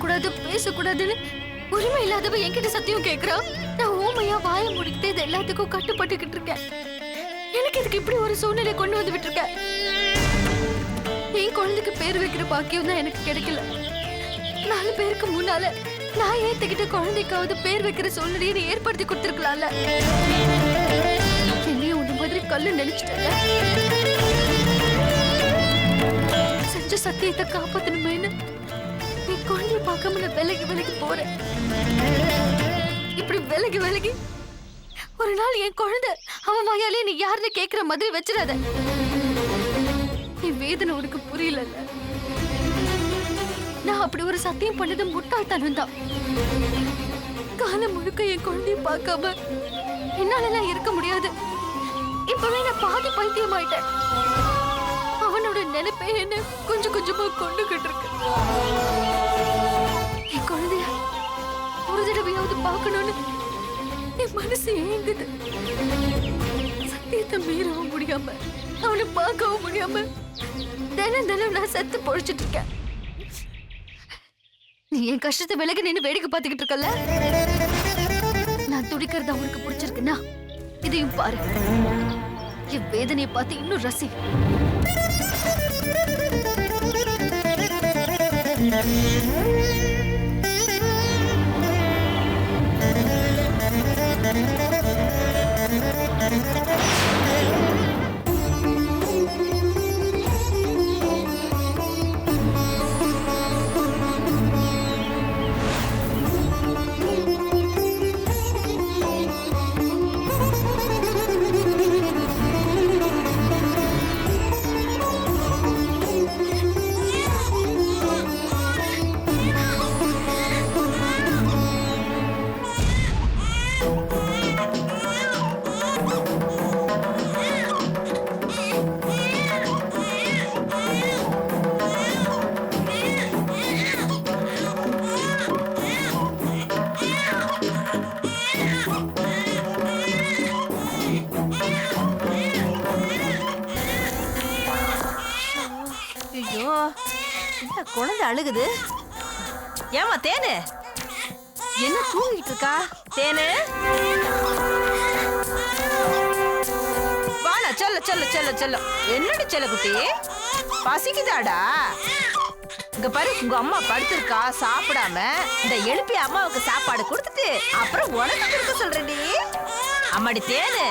கூடாது பேசக்கூடாதுன்னு உரிமை இல்லாதவ என்கிட்ட சத்தியம் கேக்குறா. நான் ஊமையா வாய முடிக்கிட்டு இது எல்லாத்துக்கும் கட்டுப்பட்டுக்கிட்டு இருக்கேன். எனக்கு இதுக்கு இப்படி ஒரு சூழ்நிலை கொண்டு வந்து விட்டுருக்க. என் குழந்தைக்கு பேர் வைக்கிற பாக்கியம் தான் எனக்கு கிடைக்கல. 4 பேருக்கு முன்னால நான் ஏத்துக்கிட்ட குழந்தைக்காவது பேர் வைக்கிற சூழ்நிலையை ஏற்படுத்தி கொடுத்திருக்கலாம்ல. என்னையும் உன்ன மாதிரி கல்லு நினைச்சிட்டல. செஞ்ச சத்தியத்தை காப்பாத்தணுமேனு என் குழந்தைய பார்க்காம நான் விலகி போறேன். இப்படி விலகி ஒரு நாள் என் குழந்தை அவன் வாயாலே நீ யாருன்னு கேக்குற மாதிரி வச்சிடாத. என் வேதனை உனக்கு புரியல. நான் அப்படி ஒரு சத்தியம் பண்ணது முட்டாள்தனம் தான். காலம் முழுக்க என் குழந்தைய பார்க்காம என்னால இருக்க முடியாது. இப்பவே நான் பாதி பைத்தியமாயிட்டேன். அவனோட நினைப்பே என்ன கொஞ்சம் கொஞ்சமா கொண்டுகிட்டு இருக்கு. என் குழந்தைய ஒரு தடவையாவது பார்க்கணும்னு என் மனசு ஏங்குது. சத்தியத்தை மீறவும் முடியாம அவனை பார்க்கவும் முடியாம தினம் நான் செத்து பொழிச்சிட்டு இருக்கேன். நீ என் கஷ்டத்தை விலகி நின்று வேடிக்கை பார்த்துக்கிட்டு இருக்கல. நான் துடிக்கிறது அவனுக்கு பிடிச்சிருக்குன்னா இதையும் பாரு. என் வேதனையை பார்த்து இன்னும் ரசி. குழந்தை அழுகுது. ஏமா தேனு என்ன தூங்கிட்டு இருக்கா? தேனு வாடா, செல்ல என்னடி செல்ல குட்டி, பசிக்குதாடா? இங்க பாரு, உங்க அம்மா படுத்திருக்கா சாப்பிடாம. இந்த எழுப்பி அம்மாவுக்கு சாப்பாடு கொடுத்துட்டு அப்புறம் உனக்கு கொடுக்க சொல்றேன்டி. அம்மாடி தேனு,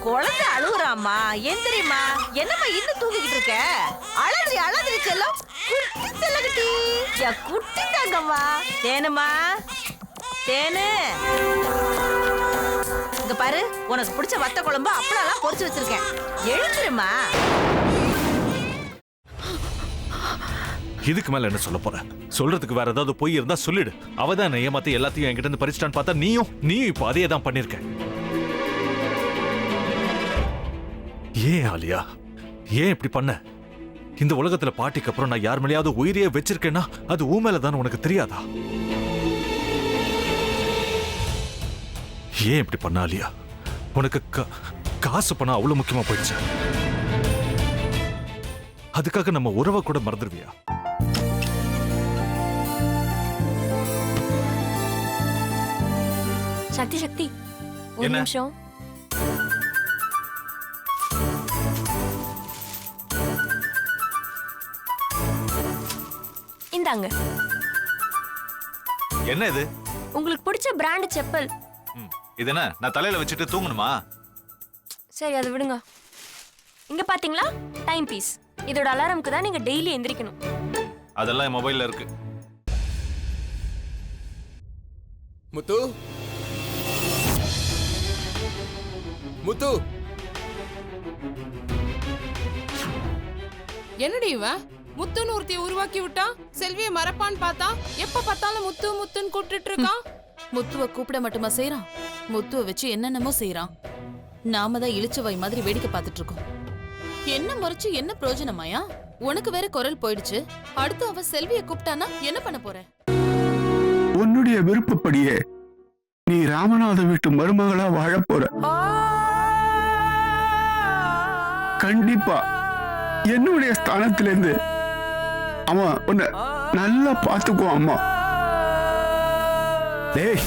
குழந்தை அழுகுறாம்மா, எந்திரிமா. என்னம்மா இன்னும் தூங்கிக்கிட்டு இருக்க? அழாதிரி செல்லம், குட்டி செல்லகுட்டி, குட்டி தாங்கம்மா. தேனுமா, தேனு இங்க பாரு, உனக்கு பிடிச்ச வத்த குழம்பு அப்பளம் பொரிச்சு வச்சிருக்கேன். எழுந்துருமா. இதுக்கு மேல என்ன சொல்ல போற? சொல்றதுக்கு வேற ஏதாவது பொய் இருந்தா சொல்லிடு. அவதான் ஏமாத்தி எல்லாத்தையும் என்கிட்ட இருந்து பறிச்சிட்டான்னு பார்த்தா நீயும் இப்ப அதே தான் பண்ணிருக்க. ஏன் ஆலியா, ஏன் இப்படி பண்ண? இந்த உலகத்துல பாட்டிக்கு அப்புறம் நான் யார் மேலேயாவது உயிரியே வச்சிருக்கேன்னா அது ஊ மேலதான் உனக்கு தெரியாதா? ஏன் இப்படி பண்ண ஆலியா? உனக்கு காசு பணம் அவ்வளவு முக்கியமா போயிடுச்சு. அதுக்காக நம்ம உறவை கூட மறந்துடுவியா? சக்தி ஒரு நிமிஷம். இந்தாங்க. என்ன இது? உங்களுக்கு பிடிச்ச பிராண்ட் செப்பல். இது என்ன நான் தலையில வச்சுட்டு தூங்கணுமா? சரி, அதை விடுங்க. இங்க பாத்தீங்களா, டைம் பீஸ். இதோட அலாரம்க்கு தான் நீங்க டெய்லி எந்திரிக்கணும். அதெல்லாம் என் மொபைல்ல இருக்கு. முத்து, முத்து, என்னடி இவன் முத்துன்னு ஒருத்தைய உருவாக்கி விட்டான். செல்வியை மறப்பான்னு பார்த்தா எப்ப பார்த்தாலும் முத்து முத்துன்னு கூப்பிட்டு இருக்கான். முத்துவை கூப்பிட மட்டுமா செய்யறான், முத்துவை வச்சு என்னென்னமோ செய்யறான். நாம தான் இழிச்சவாய் மாதிரி வேடிக்கை பார்த்துட்டு இருக்கோம். என்ன முறைச்சு என்ன பிரயோஜனமாயா? உனக்கு வேற குரல் போயிடுச்சு. அடுத்து அவ செல்வியை கூப்பிட்டானா என்ன பண்ண போற? உன்னுடைய விருப்பப்படியே நீ ராமநாத வீட்டு மருமகளா வாழ போற. கண்டிப்பா என்னுடைய ஸ்தானத்திலிருந்து அவன் உன்னை நல்லா பார்த்துக்குவான். அம்மா டேய்,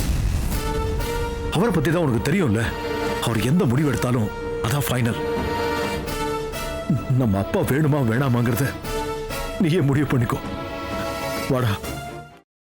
அவரை பத்தி தான் உனக்கு தெரியும்ல. அவர் எந்த முடிவு எடுத்தாலும் அதான் ஃபைனல். நம்ம அப்பா வேணுமா வேணாமாங்கிறத நீயே முடிவு பண்ணிக்கோ. வாடா.